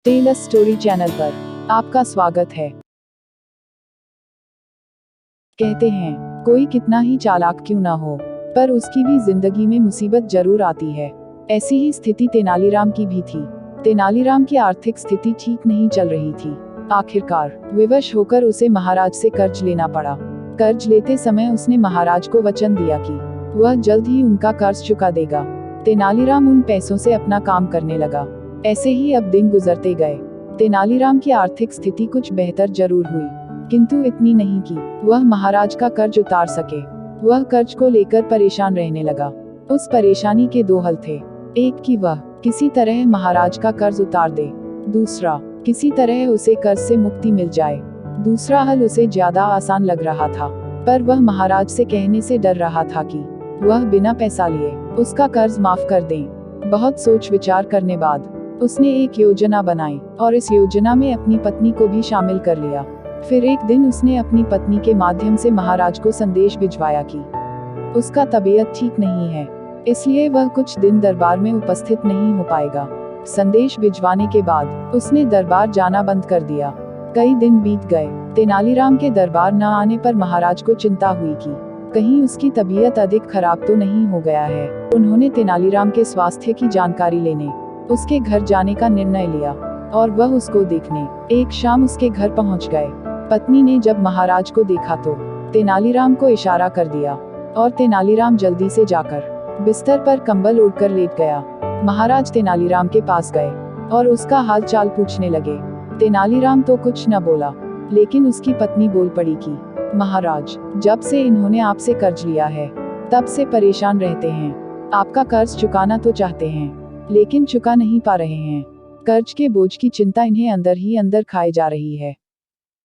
Tell story channel पर आपका स्वागत है। कहते हैं कोई कितना ही चालाक क्यों ना हो, पर उसकी भी जिंदगी में मुसीबत जरूर आती है। ऐसी ही स्थिति तेनालीराम की भी थी। तेनालीराम की आर्थिक स्थिति ठीक नहीं चल रही थी। आखिरकार विवश होकर उसे महाराज से कर्ज लेना पड़ा। कर्ज लेते समय उसने महाराज को वचन दिया कि वह जल्द ही उनका कर्ज चुका देगा। तेनालीराम उन पैसों से अपना काम करने लगा। ऐसे ही अब दिन गुजरते गए। तेनालीराम की आर्थिक स्थिति कुछ बेहतर जरूर हुई, किंतु इतनी नहीं कि वह महाराज का कर्ज उतार सके। वह कर्ज को लेकर परेशान रहने लगा। उस परेशानी के दो हल थे, एक कि वह किसी तरह महाराज का कर्ज उतार दे, दूसरा किसी तरह उसे कर्ज से मुक्ति मिल जाए। दूसरा हल उसे ज्यादा आसान लग रहा था, पर वह महाराज से कहने से डर रहा था कि वह बिना पैसा लिए उसका कर्ज माफ कर दें। बहुत सोच विचार करने बाद उसने एक योजना बनाई और इस योजना में अपनी पत्नी को भी शामिल कर लिया। फिर एक दिन उसने अपनी पत्नी के माध्यम से महाराज को संदेश भिजवाया कि उसका तबीयत ठीक नहीं है, इसलिए वह कुछ दिन दरबार में उपस्थित नहीं हो पाएगा। संदेश भिजवाने के बाद उसने दरबार जाना बंद कर दिया। कई दिन बीत गए। तेनालीराम के दरबार न आने पर महाराज को चिंता हुई कि कहीं उसकी तबीयत अधिक खराब तो नहीं हो गया है। उन्होंने तेनालीराम के स्वास्थ्य की जानकारी लेने उसके घर जाने का निर्णय लिया और वह उसको देखने एक शाम उसके घर पहुंच गए। पत्नी ने जब महाराज को देखा तो तेनालीराम को इशारा कर दिया और तेनालीराम जल्दी से जाकर बिस्तर पर कंबल ओढ़कर लेट गया। महाराज तेनालीराम के पास गए और उसका हाल चाल पूछने लगे। तेनालीराम तो कुछ न बोला, लेकिन उसकी पत्नी बोल पड़ी कि महाराज, जब से इन्होंने आपसे कर्ज लिया है तब से परेशान रहते हैं। आपका कर्ज चुकाना तो चाहते हैं, लेकिन चुका नहीं पा रहे हैं। कर्ज के बोझ की चिंता इन्हें अंदर ही अंदर खाए जा रही है।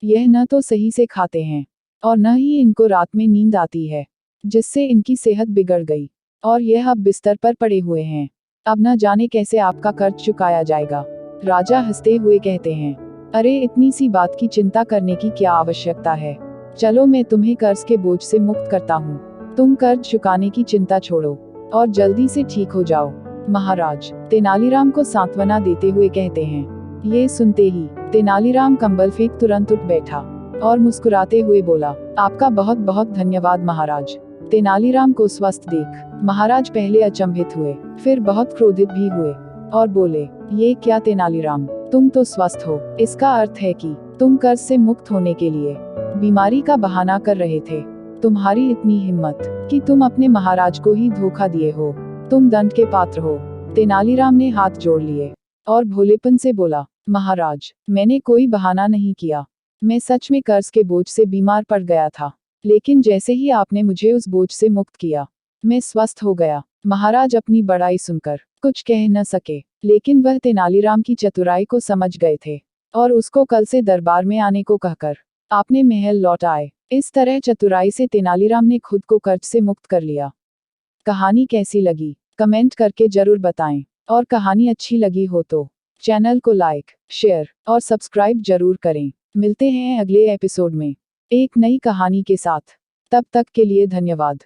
यह न तो सही से खाते हैं और न ही इनको रात में नींद आती है, जिससे इनकी सेहत बिगड़ गई और यह अब बिस्तर पर पड़े हुए हैं। अब न जाने कैसे आपका कर्ज चुकाया जाएगा। राजा हंसते हुए कहते हैं, अरे इतनी सी बात की चिंता करने की क्या आवश्यकता है। चलो मैं तुम्हें कर्ज के बोझ से मुक्त करता हूँ। तुम कर्ज चुकाने की चिंता छोड़ो और जल्दी से ठीक हो जाओ। महाराज तेनालीराम को सांत्वना देते हुए कहते हैं। ये सुनते ही तेनालीराम कंबल फेंक तुरंत उठ बैठा और मुस्कुराते हुए बोला, आपका बहुत बहुत धन्यवाद महाराज। तेनालीराम को स्वस्थ देख महाराज पहले अचंभित हुए, फिर बहुत क्रोधित भी हुए और बोले, ये क्या तेनालीराम, तुम तो स्वस्थ हो, इसका अर्थ है कि तुम कर्ज से मुक्त होने के लिए बीमारी का बहाना कर रहे थे। तुम्हारी इतनी हिम्मत कि तुम अपने महाराज को ही धोखा दिए हो। तुम दंड के पात्र हो। तेनालीराम ने हाथ जोड़ लिए और भोलेपन से बोला, महाराज मैंने कोई बहाना नहीं किया। मैं सच में कर्ज के बोझ से बीमार पड़ गया था, लेकिन जैसे ही आपने मुझे उस बोझ से मुक्त किया, मैं स्वस्थ हो गया। महाराज अपनी बड़ाई सुनकर कुछ कह न सके, लेकिन वह तेनालीराम की चतुराई को समझ गए थे और उसको कल से दरबार में आने को कहकर आपने महल लौट आए। इस तरह चतुराई से तेनालीराम ने खुद को कर्ज से मुक्त कर लिया। कहानी कैसी लगी कमेंट करके जरूर बताएं, और कहानी अच्छी लगी हो तो चैनल को लाइक, शेयर और सब्सक्राइब जरूर करें। मिलते हैं अगले एपिसोड में एक नई कहानी के साथ। तब तक के लिए धन्यवाद।